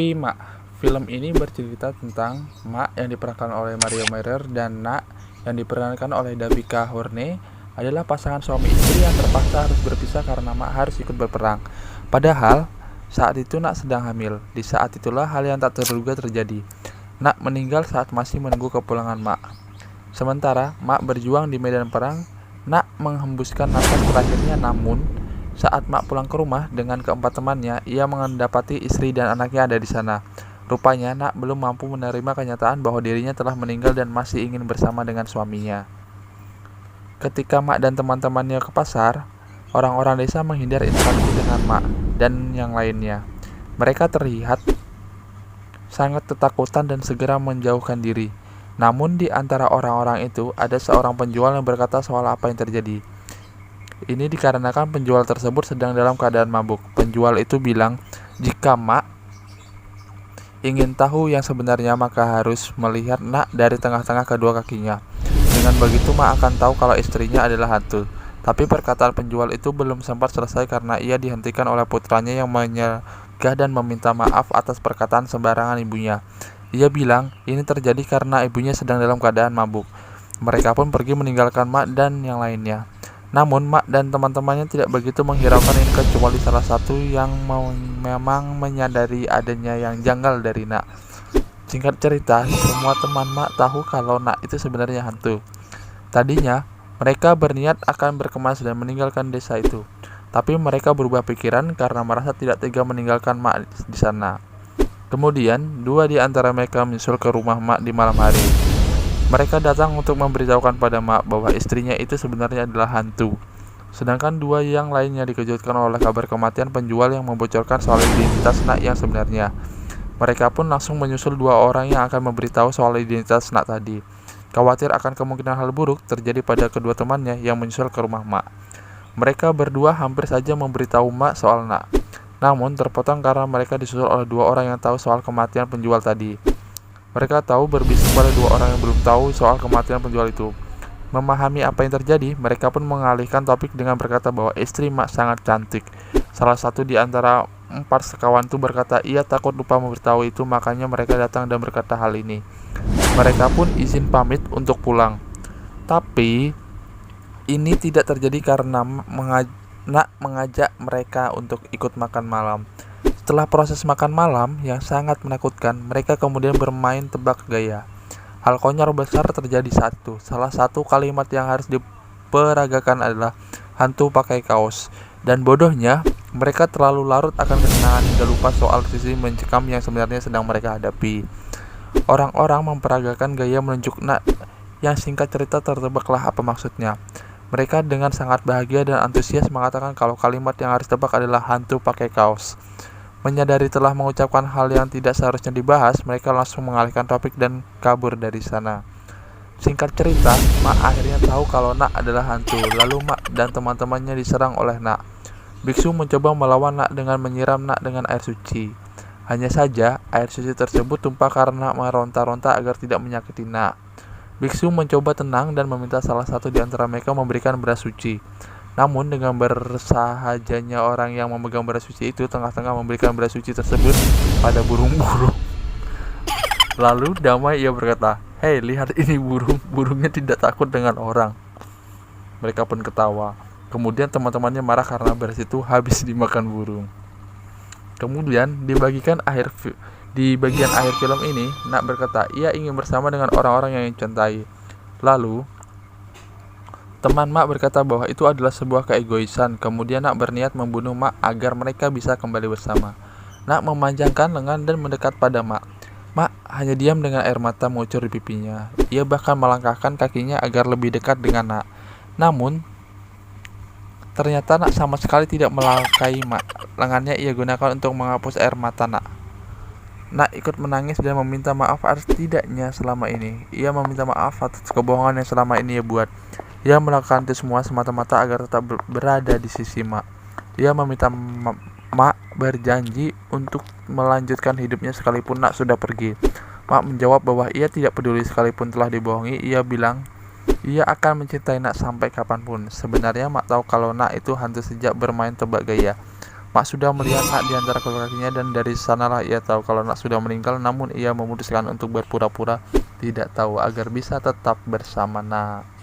Mimpi Mak. Film ini bercerita tentang Mak yang diperankan oleh Maria Mayer dan Nak yang diperankan oleh Davika Horne adalah pasangan suami istri yang terpaksa harus berpisah karena Mak harus ikut berperang. Padahal saat itu Nak sedang hamil. Di saat itulah hal yang tak terduga terjadi. Nak meninggal saat masih menunggu kepulangan Mak. Sementara Mak berjuang di medan perang, Nak menghembuskan nafas terakhirnya, namun saat Mak pulang ke rumah dengan keempat temannya, ia mendapati istri dan anaknya ada di sana. Rupanya Nak belum mampu menerima kenyataan bahwa dirinya telah meninggal dan masih ingin bersama dengan suaminya. Ketika Mak dan teman-temannya ke pasar, orang-orang desa menghindar interaksi dengan Mak dan yang lainnya. Mereka terlihat sangat ketakutan dan segera menjauhkan diri. Namun di antara orang-orang itu ada seorang penjual yang berkata soal apa yang terjadi. Ini dikarenakan penjual tersebut sedang dalam keadaan mabuk. Penjual itu bilang, jika Mak ingin tahu yang sebenarnya maka harus melihat Nak dari tengah-tengah kedua kakinya. Dengan begitu Mak akan tahu kalau istrinya adalah hantu. Tapi perkataan penjual itu belum sempat selesai karena ia dihentikan oleh putranya yang menyegah dan meminta maaf atas perkataan sembarangan ibunya. Ia bilang ini terjadi karena ibunya sedang dalam keadaan mabuk. Mereka pun pergi meninggalkan Mak dan yang lainnya. Namun Mak dan teman-temannya tidak begitu menghiraukan ini kecuali salah satu yang memang menyadari adanya yang janggal dari Nak. Singkat cerita, semua teman Mak tahu kalau Nak itu sebenarnya hantu. Tadinya mereka berniat akan berkemas dan meninggalkan desa itu. Tapi mereka berubah pikiran karena merasa tidak tega meninggalkan Mak di sana. Kemudian, dua di antara mereka menyusul ke rumah Mak di malam hari. Mereka datang untuk memberitahukan pada Mak bahwa istrinya itu sebenarnya adalah hantu. Sedangkan dua yang lainnya dikejutkan oleh kabar kematian penjual yang membocorkan soal identitas Nak yang sebenarnya. Mereka pun langsung menyusul dua orang yang akan memberitahu soal identitas Nak tadi. Khawatir akan kemungkinan hal buruk terjadi pada kedua temannya yang menyusul ke rumah Mak. Mereka berdua hampir saja memberitahu Mak soal Nak. Namun terpotong karena mereka disusul oleh dua orang yang tahu soal kematian penjual tadi. Mereka tahu berbisik pada dua orang yang belum tahu soal kematian penjual itu. Memahami apa yang terjadi, mereka pun mengalihkan topik dengan berkata bahwa istri Mak sangat cantik. Salah satu di antara empat sekawan itu berkata ia takut lupa memberitahu itu, makanya mereka datang dan berkata hal ini. Mereka pun izin pamit untuk pulang. Tapi ini tidak terjadi karena Nak mengajak mereka untuk ikut makan malam. Setelah proses makan malam yang sangat menakutkan, mereka kemudian bermain tebak gaya. Hal konyol besar terjadi saat itu. Salah satu kalimat yang harus diperagakan adalah hantu pakai kaos. Dan bodohnya, mereka terlalu larut akan kesenangan hingga lupa soal sisi mencekam yang sebenarnya sedang mereka hadapi. Orang-orang memperagakan gaya menunjuk Nak yang singkat cerita tertebaklah apa maksudnya. Mereka dengan sangat bahagia dan antusias mengatakan kalau kalimat yang harus tebak adalah hantu pakai kaos. Menyadari telah mengucapkan hal yang tidak seharusnya dibahas, mereka langsung mengalihkan topik dan kabur dari sana. Singkat cerita, Mak akhirnya tahu kalau Nak adalah hantu. Lalu Mak dan teman-temannya diserang oleh Nak. Biksu mencoba melawan Nak dengan menyiram Nak dengan air suci. Hanya saja, air suci tersebut tumpah karena meronta-ronta agar tidak menyakiti Nak. Biksu mencoba tenang dan meminta salah satu di antara mereka memberikan beras suci. Namun dengan bersahajanya orang yang memegang beras suci itu tengah-tengah memberikan beras suci tersebut pada burung-burung. Lalu damai ia berkata, "Hei, lihat ini burung. Burungnya tidak takut dengan orang." Mereka pun ketawa. Kemudian teman-temannya marah karena beras itu habis dimakan burung. Kemudian di bagian akhir film ini, Nak berkata ia ingin bersama dengan orang-orang yang dicintai. Lalu teman Mak berkata bahwa itu adalah sebuah keegoisan. Kemudian Nak berniat membunuh Mak agar mereka bisa kembali bersama. Nak memanjangkan lengan dan mendekat pada Mak. Mak hanya diam dengan air mata mengucur di pipinya. Ia bahkan melangkahkan kakinya agar lebih dekat dengan Nak. Namun ternyata Nak sama sekali tidak melangkahi Mak. Lengannya ia gunakan untuk menghapus air mata Nak. Nak ikut menangis dan meminta maaf atas tidaknya selama ini. Ia meminta maaf atas kebohongan yang selama ini ia buat. Ia melakukan itu semua semata-mata agar tetap berada di sisi Mak. Ia meminta Mak berjanji untuk melanjutkan hidupnya sekalipun Nak sudah pergi. Mak menjawab bahwa ia tidak peduli sekalipun telah dibohongi. Ia bilang ia akan mencintai Nak sampai kapanpun. Sebenarnya Mak tahu kalau Nak itu hantu sejak bermain tebak gaya. Mak sudah melihat Nak di antara kedua kakinya dan dari sanalah ia tahu kalau Nak sudah meninggal, namun ia memutuskan untuk berpura-pura tidak tahu agar bisa tetap bersama Nak.